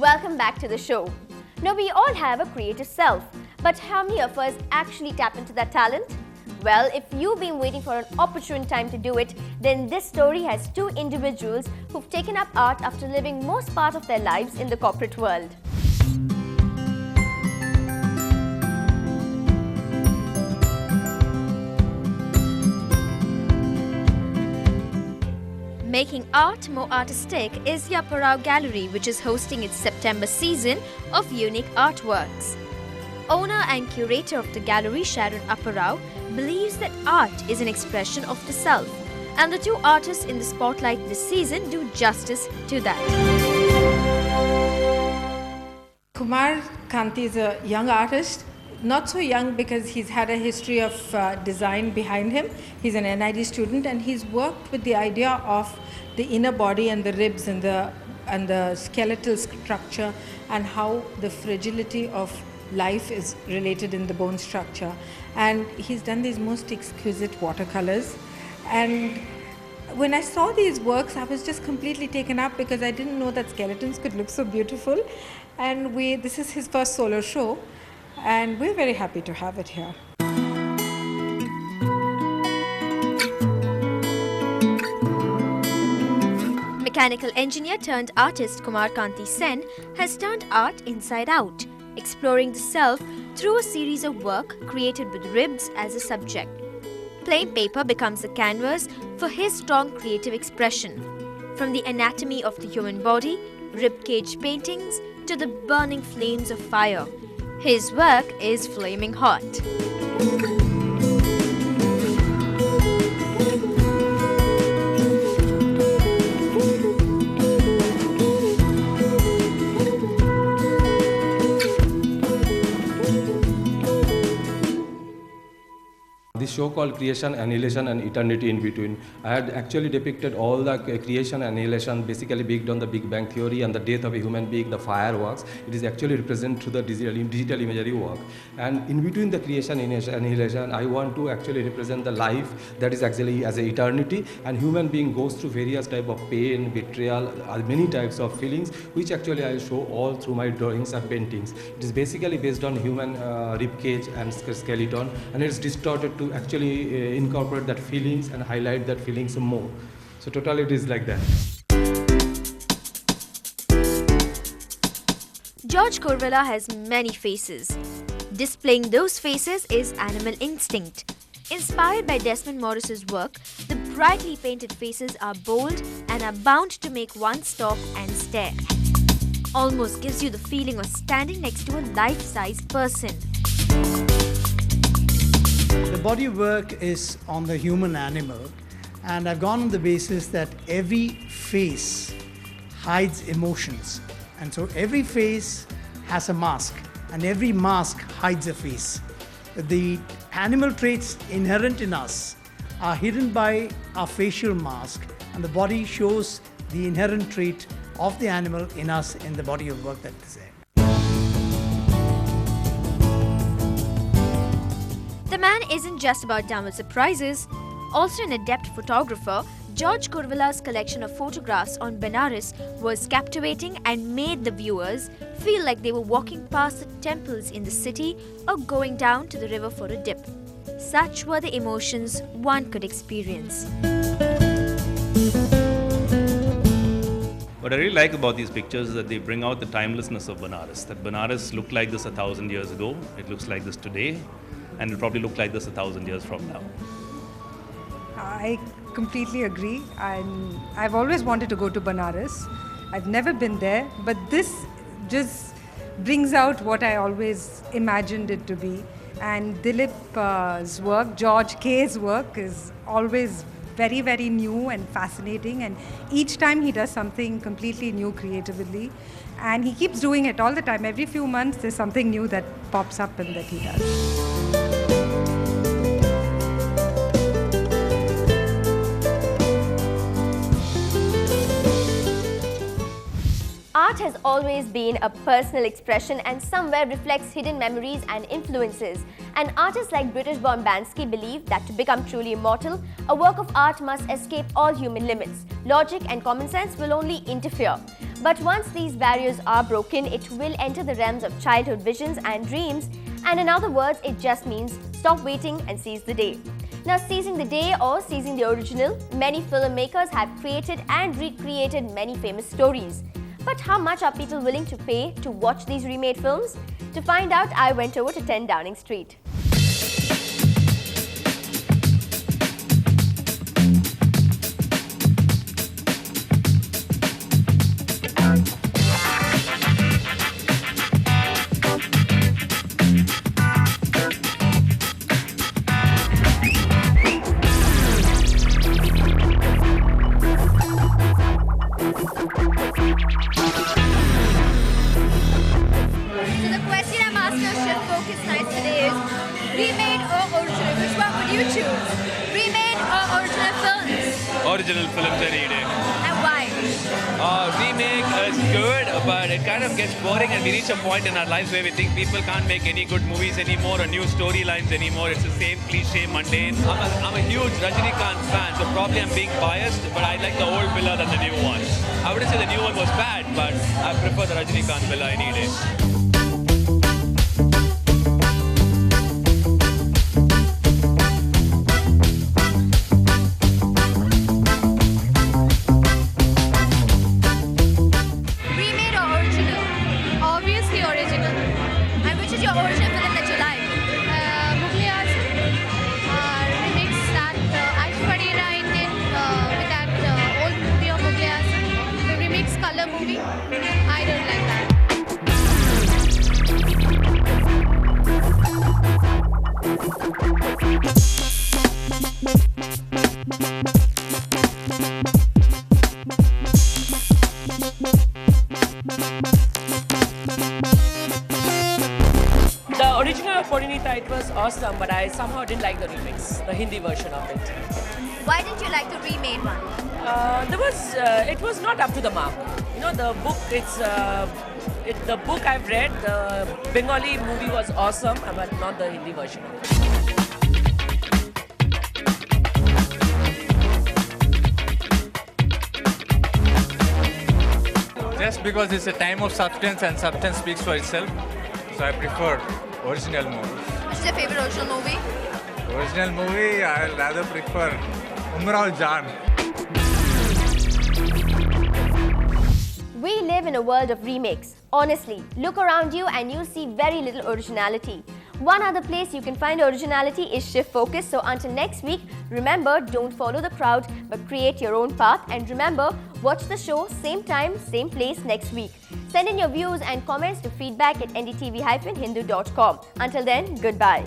welcome back to the show. Now, we all have a creative self, but how many of us actually tap into that talent? Well, if you've been waiting for an opportune time to do it, then this story has two individuals who've taken up art after living most part of their lives in the corporate world. Making art more artistic is the Apparao Gallery, which is hosting its September season of unique artworks. Owner and curator of the gallery, Sharon Apparao, believes that art is an expression of the self, and the two artists in the spotlight this season do justice to that. Kumar, Kanti is a young artist. Not so young because he's had a history of design behind him. He's an NID student and he's worked with the idea of the inner body and the ribs and the skeletal structure and how the fragility of life is related in the bone structure. And he's done these most exquisite watercolors. And when I saw these works, I was just completely taken up because I didn't know that skeletons could look so beautiful. And this is his first solo show. And we're very happy to have it here. Mechanical engineer turned artist Kumar Kanti Sen has turned art inside out, exploring the self through a series of work created with ribs as a subject. Plain paper becomes a canvas for his strong creative expression. From the anatomy of the human body, ribcage paintings, to the burning flames of fire, his work is flaming hot. This show called Creation, Annihilation and Eternity in Between. I had actually depicted all the creation and annihilation basically based on the Big Bang Theory and the death of a human being, the fireworks. It is actually represented through the digital imagery work. And in between the creation and annihilation, I want to actually represent the life that is actually as an eternity, and human being goes through various types of pain, betrayal, many types of feelings, which actually I show all through my drawings and paintings. It is basically based on human ribcage and skeleton, and it's distorted to actually incorporate that feelings and highlight that feelings more. So totally it is like that. George Kuruvilla has many faces. Displaying those faces is animal instinct. Inspired by Desmond Morris's work, the brightly painted faces are bold and are bound to make one stop and stare. Almost gives you the feeling of standing next to a life-size person. The body work is on the human animal, and I've gone on the basis that every face hides emotions, and so every face has a mask and every mask hides a face. The animal traits inherent in us are hidden by our facial mask, and the body shows the inherent trait of the animal in us in the body of work that is there. The man isn't just about downward surprises. Also an adept photographer, George Kuruvilla's collection of photographs on Beneras was captivating and made the viewers feel like they were walking past the temples in the city or going down to the river for a dip. Such were the emotions one could experience. What I really like about these pictures is that they bring out the timelessness of Benares. That Benares looked like this 1,000 years ago, it looks like this today, and it'll probably look like this 1,000 years from now. I completely agree. I've always wanted to go to Benares. I've never been there, but this just brings out what I always imagined it to be. And Dilip's work, George K's work, is always very, very new and fascinating. And each time he does something completely new creatively. And he keeps doing it all the time. Every few months, there's something new that pops up and that he does. Art has always been a personal expression and somewhere reflects hidden memories and influences. And artists like British-born Banksy believe that to become truly immortal, a work of art must escape all human limits. Logic and common sense will only interfere. But once these barriers are broken, it will enter the realms of childhood visions and dreams. And in other words, it just means stop waiting and seize the day. Now, seizing the day or seizing the original, many filmmakers have created and recreated many famous stories. But how much are people willing to pay to watch these remade films? To find out, I went over to 10 Downing Street. Remade or original? Which one would you choose? Remade or original films? Original films any day. And why? Remake is good, but it kind of gets boring, and we reach a point in our lives where we think people can't make any good movies anymore or new storylines anymore. It's the same cliche, mundane. I'm a huge Rajinikanth fan, so probably I'm being biased, but I like the old Villa than the new one. I wouldn't say the new one was bad, but I prefer the Rajinikanth Villa any day. I don't like that. The original of Porinita, it was awesome, but I somehow didn't like the remix, the Hindi version of it. Why didn't you like the remade one? It was not up to the mark. You know, the book, the book I've read, the Bengali movie was awesome, but not the Hindi version of it. Just because it's a time of substance and substance speaks for itself, so I prefer original movie. Which is your favorite original movie? Original movie, I'll rather prefer Umrao Jan. We live in a world of remakes. Honestly, look around you and you'll see very little originality. One other place you can find originality is Shift Focus. So until next week, remember, don't follow the crowd, but create your own path. And remember, watch the show same time, same place next week. Send in your views and comments to feedback@ndtv-hindu.com. Until then, goodbye.